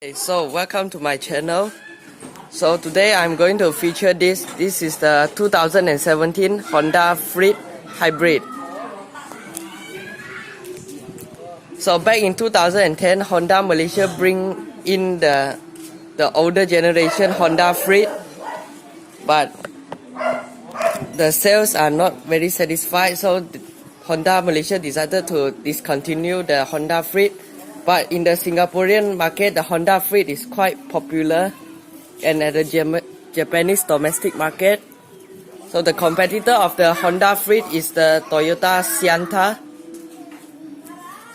Hey, so welcome to my channel. So today I'm going to feature this. This is the 2017 Honda Freed Hybrid. So back in 2010, Honda Malaysia bring in the older generation Honda Freed, but the sales are not very satisfied. So Honda Malaysia decided to discontinue the Honda Freed. But in the Singaporean market, the Honda Freed is quite popular, and at the Japanese domestic market. So the competitor of the Honda Freed is the Toyota Sienna.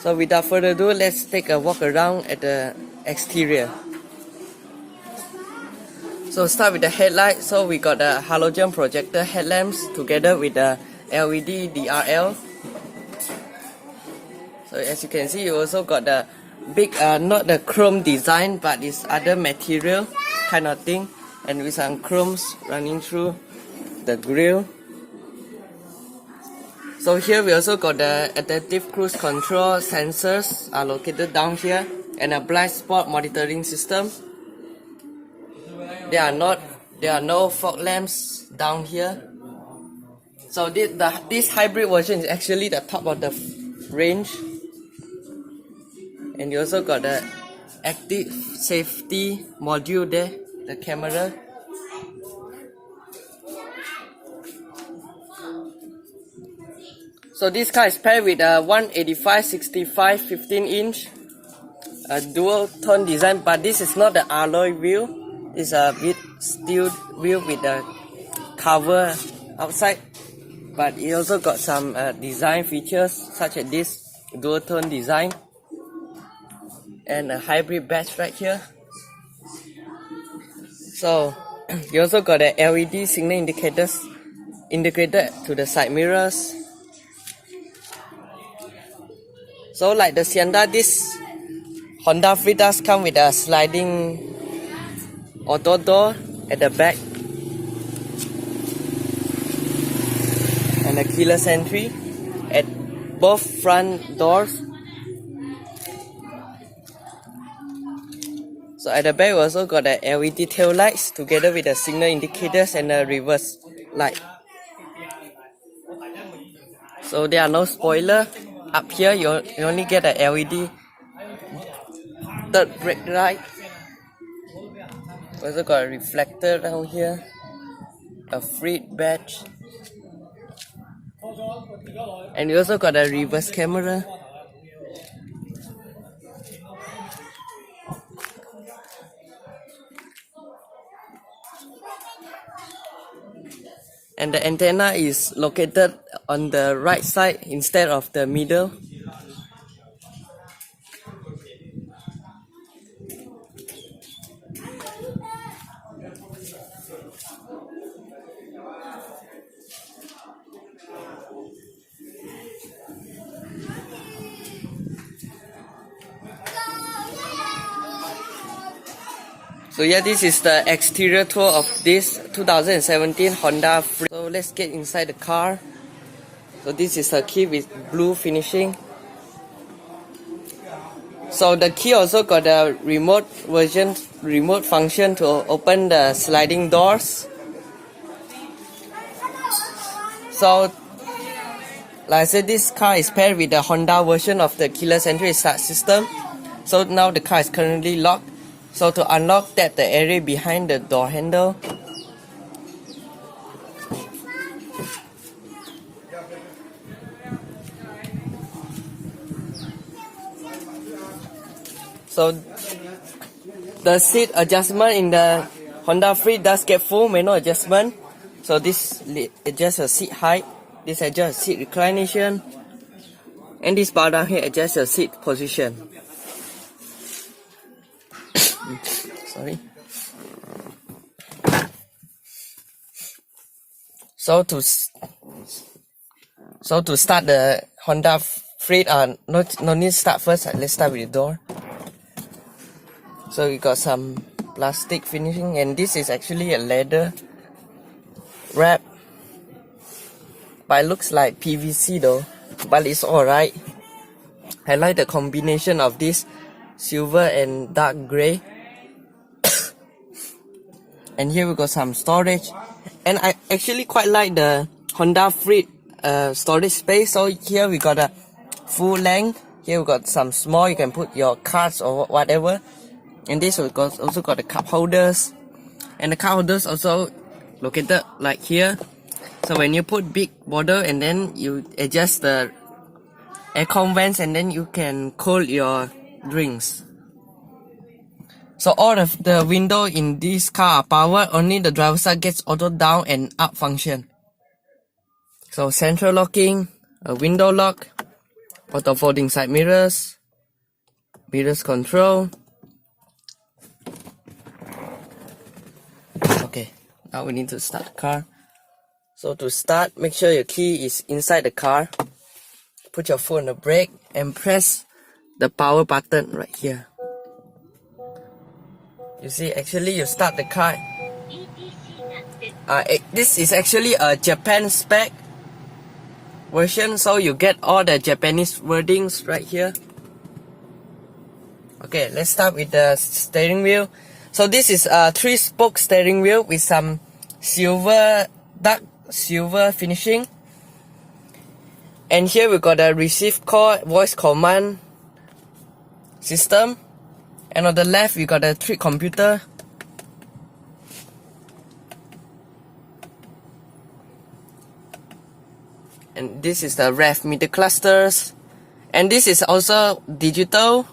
So without further ado, let's take a walk around at the exterior. So start with the headlight. So we got the halogen projector headlamps together with the LED DRL. So as you can see, you also got the big, not the chrome design, but it's other material kind of thing, and with some chromes running through the grille. So here we also got the adaptive cruise control sensors are located down here, and a blind spot monitoring system. There are no fog lamps down here. So this hybrid version is actually the top of the range. And you also got the active safety module there, the camera. So this car is paired with a 185/65 15-inch dual tone design, but this is not the alloy wheel. It's a steel wheel with a cover outside. But it also got some design features such as this dual tone design and a hybrid badge right here. So you also got a LED signal indicators integrated to the side mirrors. So like the Sienna, this Honda Freed does come with a sliding auto door at the back and a keyless entry at both front doors. So at the back we also got the LED tail lights together with the signal indicators and the reverse light. So there are no spoiler. Up here you only get a LED third brake light. We also got a reflector down here, a Freed badge, and we also got a reverse camera. And the antenna is located on the right side instead of the middle. So yeah, this is the exterior tour of this 2017 Honda Freed. So let's get inside the car. So this is a key with blue finishing. So the key also got a remote function to open the sliding doors. So like I said, this car is paired with the Honda version of the keyless entry start system. So now the car is currently locked. So to unlock that, the area behind the door handle. So the seat adjustment in the Honda Freed does get full manual adjustment. So this adjusts the seat height, this adjusts seat reclination, and this bar down here adjusts the seat position. Sorry. So to start the Honda Freed, no need to start first. Let's start with the door. So we got some plastic finishing, and this is actually a leather wrap, but it looks like PVC though, but it's alright. I like the combination of this silver and dark grey. And here we got some storage, and I actually quite like the Honda Freed storage space. So here we got a full length. Here we got some small, you can put your cards or whatever. And this we got also got the cup holders, and the cup holders also located like here. So when you put big bottle and then you adjust the aircon vents, and then you can cool your drinks. So all of the window in this car are powered, only the driver's side gets auto down and up function. So central locking, a window lock, auto folding side mirrors, mirrors control. Okay, now we need to start the car. So to start, make sure your key is inside the car. Put your foot on the brake and press the power button right here. You see, actually you start the car. This is actually a Japan spec version, so you get all the Japanese wordings right here. Okay, let's start with the steering wheel. So this is a 3-spoke steering wheel with some dark silver finishing. And here we got a receive call voice command system. And on the left, we got a trip computer. And this is the rev meter clusters. And this is also digital.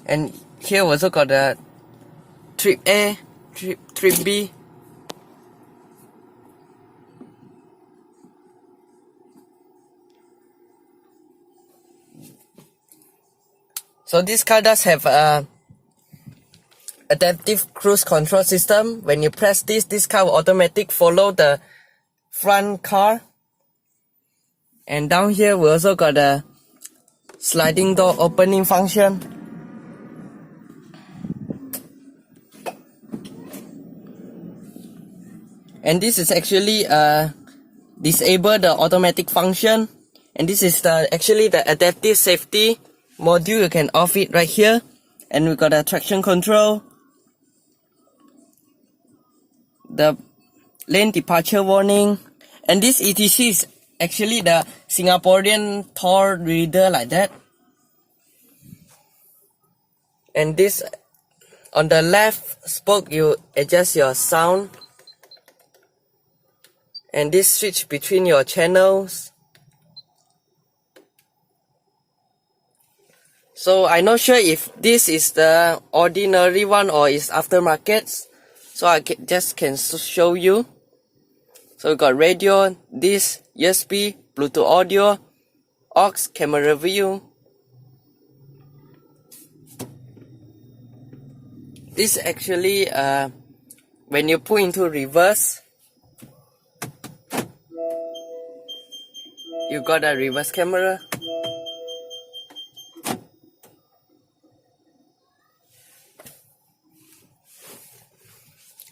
And here we also got a trip A, trip B. So this car does have a adaptive cruise control system. When you press this car will automatically follow the front car. And down here we also got a sliding door opening function. And this is actually disable the automatic function. And this is actually the adaptive safety module. You can off it right here. And we got a traction control, the lane departure warning, and this ETC is actually the Singaporean toll reader like that. And this on the left spoke, you adjust your sound, and this switch between your channels. So I'm not sure if this is the ordinary one or is aftermarket. So I just can show you. So we got radio, this, USB, Bluetooth audio, aux, camera view. This actually, when you put into reverse, you got a reverse camera.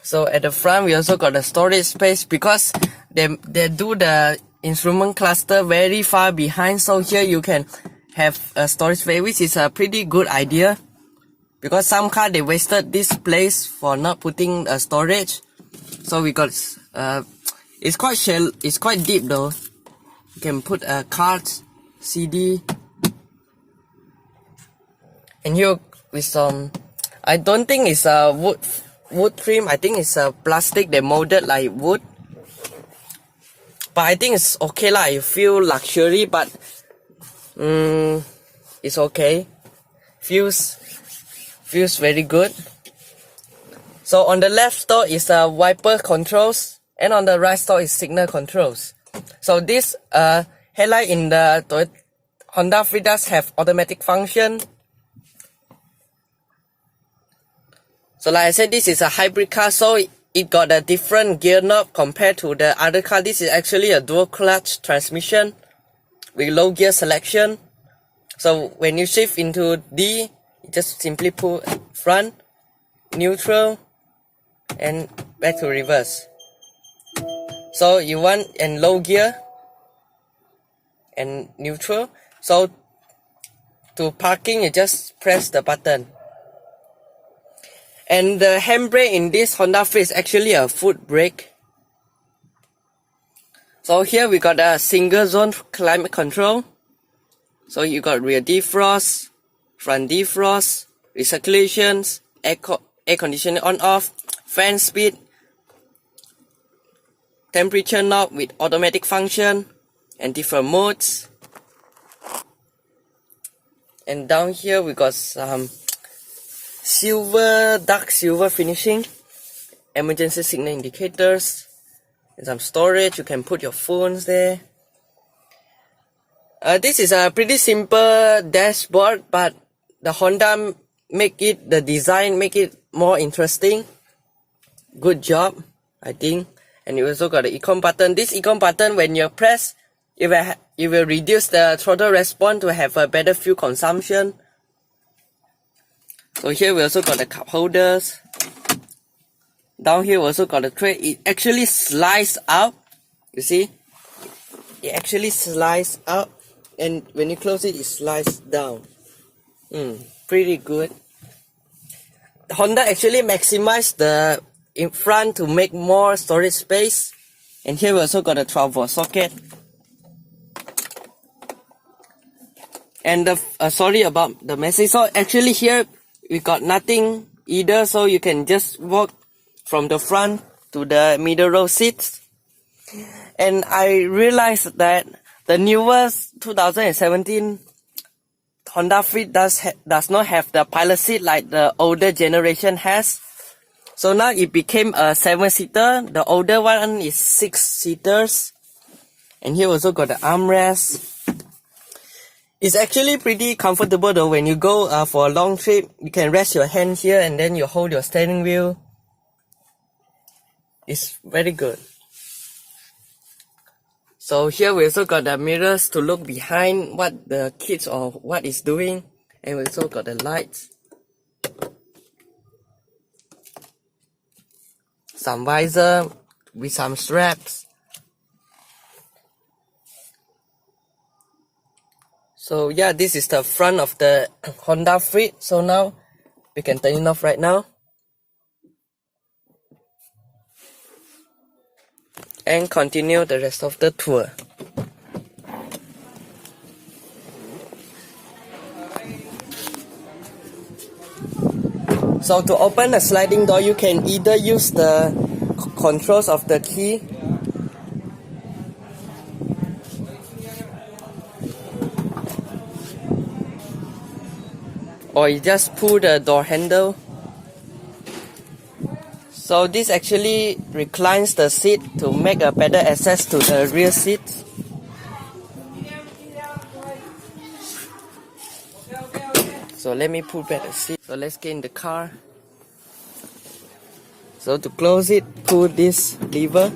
So at the front we also got a storage space, because they do the instrument cluster very far behind. So here you can have a storage space, which is a pretty good idea, because some car they wasted this place for not putting a storage. So we got it's quite deep though. You can put a card, CD, and here with some, I don't think it's a wood trim. I think it's a plastic they molded like wood, but I think it's okay lah. You feel luxury, but it's okay. Feels very good. So on the left store is wiper controls, and on the right store is signal controls. So this headlight in the Honda Freed does have automatic function. So like I said, this is a hybrid car, so it got a different gear knob compared to the other car. This is actually a dual clutch transmission with low gear selection. So when you shift into D, you just simply pull front, neutral, and back to reverse. So you want in low gear and neutral. So to parking, you just press the button. And the handbrake in this Honda Fit is actually a foot brake. So here we got a single zone climate control. So you got rear defrost, front defrost, recirculations, air conditioning on off, fan speed, temperature knob with automatic function, and different modes. And down here we got some dark silver finishing, emergency signal indicators, and some storage. You can put your phones there. This is a pretty simple dashboard, but the Honda the design make it more interesting. Good job, I think. And you also got the econ button. This econ button, when you press, it will reduce the throttle response to have a better fuel consumption. So here we also got the cup holders. Down here we also got the tray. It actually slides up. You see? It actually slides up. And when you close it, it slides down. Pretty good. Honda actually maximized the in front to make more storage space. And here we also got a 12-volt socket. And sorry about the message. So actually here we got nothing either. So you can just walk from the front to the middle row seats. And I realized that the newest 2017 Honda Fit does not have the pilot seat like the older generation has. So now it became a 7-seater. The older one is 6-seaters. And here also got the armrest. It's actually pretty comfortable though. When you go for a long trip, you can rest your hand here and then you hold your steering wheel. It's very good. So here we also got the mirrors to look behind what the kids or what is doing. And we also got the lights. Some visor with some straps. So yeah, this is the front of the Honda Fit. So now we can turn it off right now. And continue the rest of the tour. So to open the sliding door, you can either use the controls of the key, or you just pull the door handle. So this actually reclines the seat to make a better access to the rear seat. So let me pull back the seat. So let's get in the car. So to close it, pull this lever.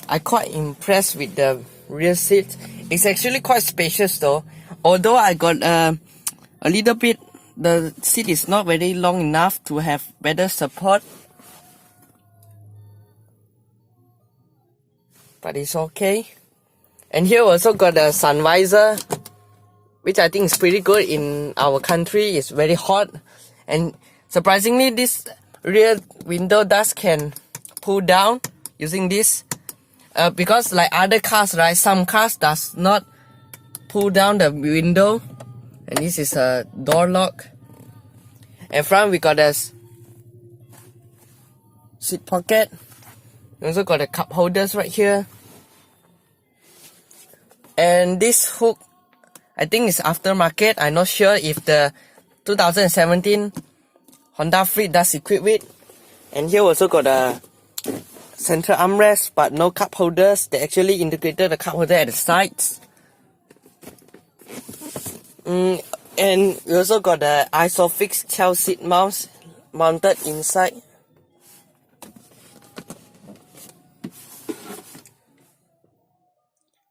I'm quite impressed with the rear seat. It's actually quite spacious though. Although I got a little bit, the seat is not very long enough to have better support. But it's okay. And here we also got a sun visor, which I think is pretty good in our country. It's very hot. And surprisingly, this rear window can pull down using this. Because like other cars, right, some cars does not pull down the window. And this is a door lock. And front we got a seat pocket. We also got the cup holders right here. And this hook, I think is aftermarket. I'm not sure if the 2017 Honda Fit does equip with. And here also got a central armrest, but no cup holders. They actually integrated the cup holder at the sides. And we also got the ISOFIX child seat mounts mounted inside.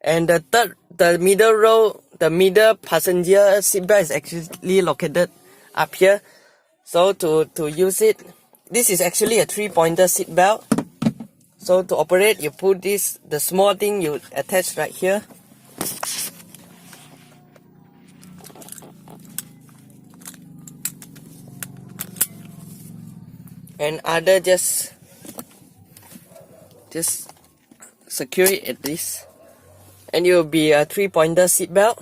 And the middle passenger seatbelt is actually located up here. So to use it, this is actually a 3-pointer seatbelt. So to operate, you put the small thing you attach right here. and other just secure it at this, and it will be a 3-pointer seat belt.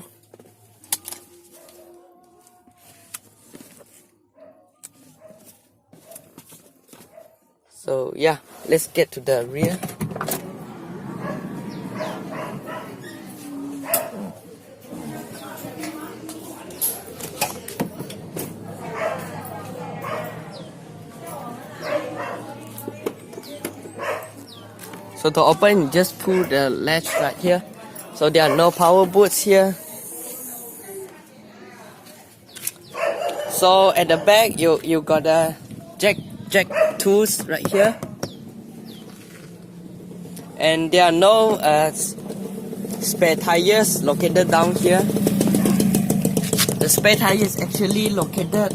So yeah, let's get to the rear. So to open, just pull the latch right here. So there are no power boots here. So at the back, you got a jack tools right here, and there are no spare tires located down here. The spare tire is actually located,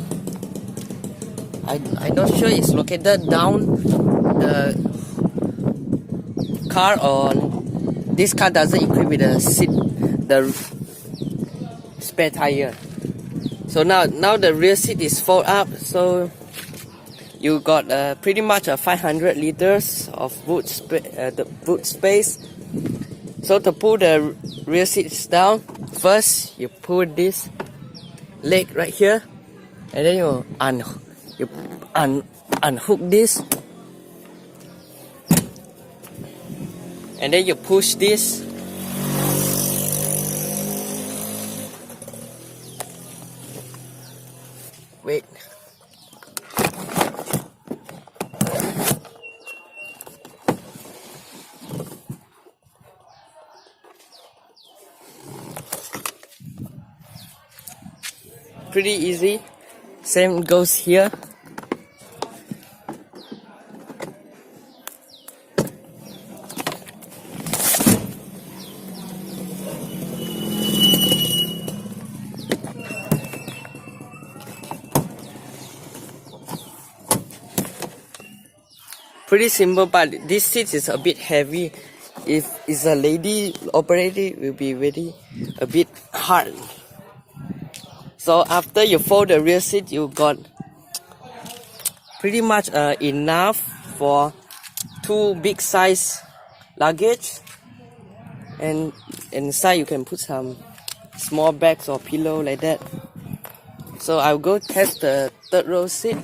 I'm not sure it's located down the car, or this car doesn't equip with the spare tire. So now the rear seat is fold up, so you got pretty much a 500 liters of boot space. So to pull the rear seats down, first you pull this leg right here, and then you unhook this, and then you push this. Wait. Pretty easy. Same goes here. Pretty simple, but this seat is a bit heavy. If it's a lady operating, it will be a bit hard. So after you fold the rear seat, you got pretty much enough for 2 big size luggage, and inside you can put some small bags or pillow like that. So I'll go test the 3rd row seat.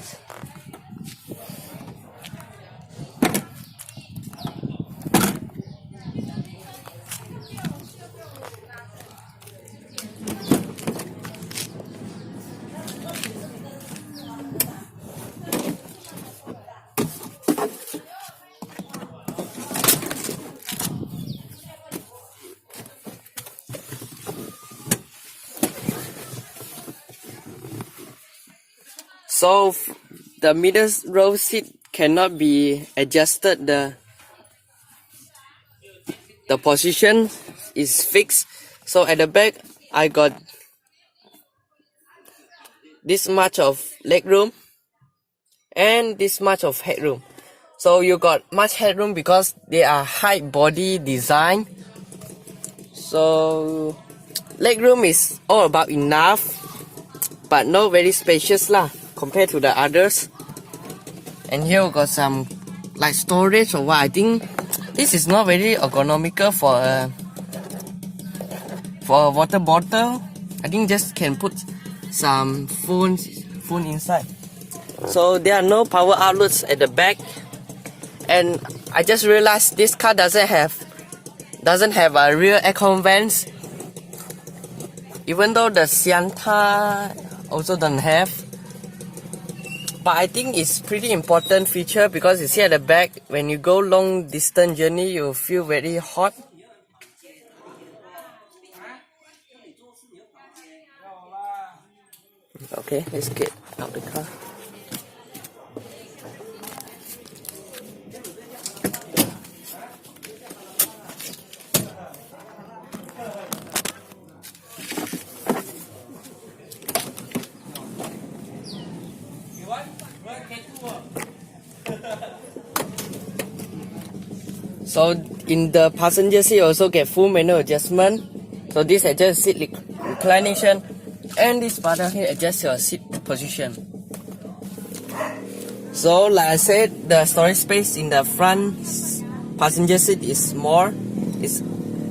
So the middle row seat cannot be adjusted. The position is fixed. So at the back, I got this much of leg room and this much of headroom. So you got much headroom because they are high body design. So leg room is all about enough, but not very spacious lah compared to the others. And here we got some like storage or what. I think this is not very ergonomical for a water bottle. I think just can put some phone inside. So there are no power outlets at the back, and I just realized this car doesn't have a rear aircon vents, even though the Sienna also don't have. But I think it's pretty important feature because you see at the back, when you go long distance journey, you feel very hot. Okay, let's get out the car. So in the passenger seat, you also get full manual adjustment. So this adjusts seat reclination, and this button here adjusts your seat position. So like I said, the storage space in the front passenger seat is more. It's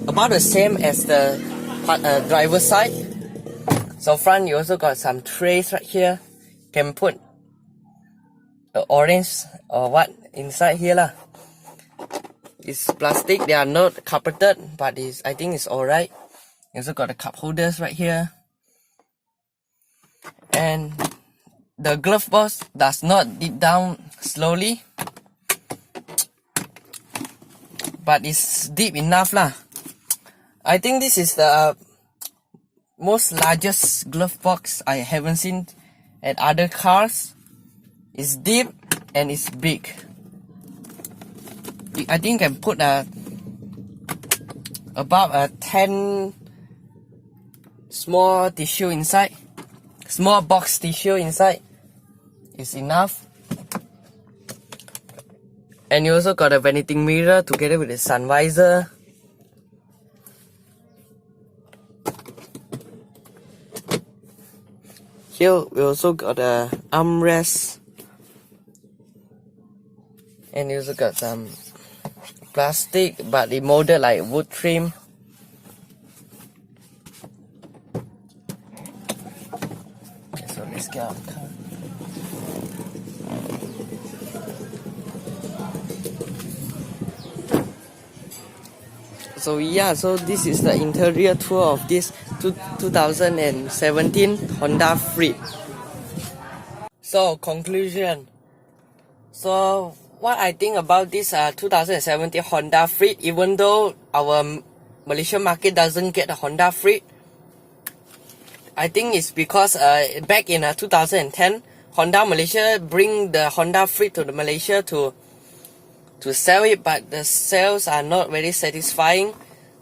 about the same as the driver's side. So front you also got some trays right here. Can put the orange or what inside here lah. It's plastic, they are not carpeted, but I think it's alright. You also got the cup holders right here. And the glove box does not dip down slowly, but it's deep enough lah. I think this is the most largest glove box I haven't seen at other cars. It's deep and it's big. I think I can put about 10 small tissue inside. Small box tissue inside is enough. And you also got a vanity mirror together with the sun visor. Here we also got a armrest. And you also got some plastic, but it molded like wood trim. Okay, so let's get out of the car. So yeah, so this is the interior tour of this 2017 Honda Freed. So conclusion. So what I think about this 2017 Honda Freed, even though our Malaysian market doesn't get a Honda Freed, I think it's because back in 2010, Honda Malaysia bring the Honda Freed to the Malaysia to sell it, but the sales are not very satisfying.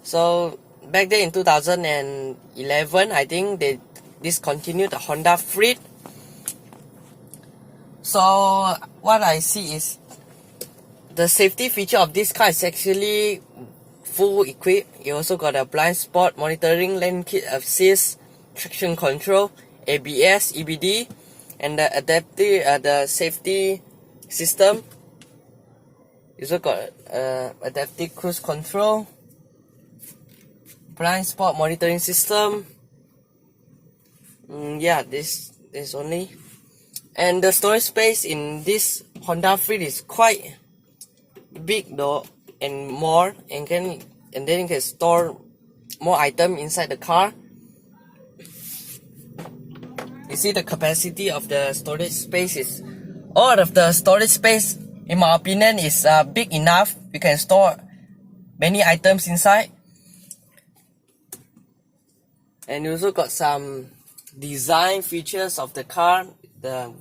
So back then in 2011, I think they discontinued the Honda Freed. So what I see is the safety feature of this car is actually full equipped. You also got a blind spot monitoring, lane keep assist, traction control, ABS, EBD, and the adaptive the safety system. You also got adaptive cruise control, blind spot monitoring system. Yeah, this only. And the storage space in this Honda Freed is quite big though, and more, and then you can store more items inside the car. You see the capacity of the storage space is, all of the storage space in my opinion is big enough. You can store many items inside. And you also got some design features of the car. The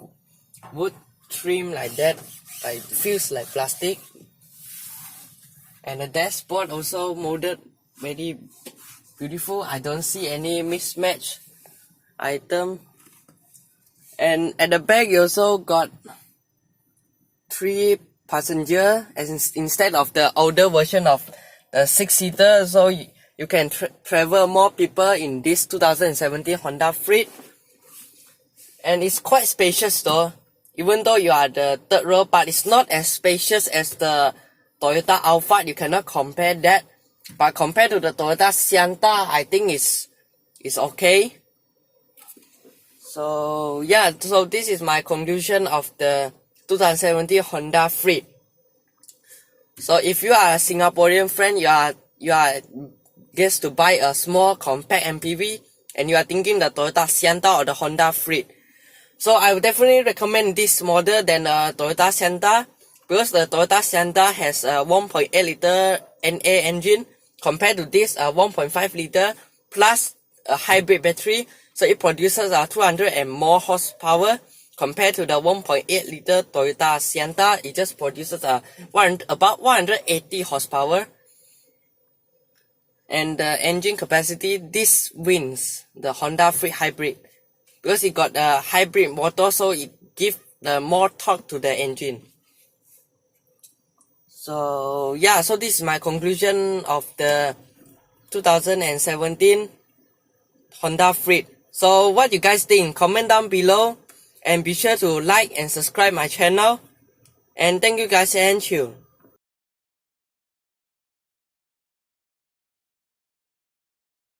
wood trim like that, like feels like plastic. And the dashboard also molded very beautiful. I don't see any mismatch item. And at the back you also got 3 passenger instead of the older version of the 6-seater. So you can travel more people in this 2017 Honda Freed. And it's quite spacious though, even though you are the third row, but it's not as spacious as the Toyota Alphard. You cannot compare that, but compared to the Toyota Sienna, I think it's okay. So yeah, so this is my conclusion of the 2017 Honda Freed. So if you are a Singaporean friend, you are guessed to buy a small compact MPV, and you are thinking the Toyota Sienna or the Honda Freed, so I would definitely recommend this model than Toyota Sienna, because the Toyota Sienna has a 1.8 liter NA engine compared to this 1.5 liter plus a hybrid battery, so it produces 200 and more horsepower compared to the 1.8 liter Toyota Sienna. It just produces about 180 horsepower. And the engine capacity, this wins the Honda Freed Hybrid, because it got a hybrid motor, so it gives the more torque to the engine. So yeah, so this is my conclusion of the 2017 Honda Freed. So what you guys think? Comment down below, and be sure to like and subscribe my channel. And thank you guys and you.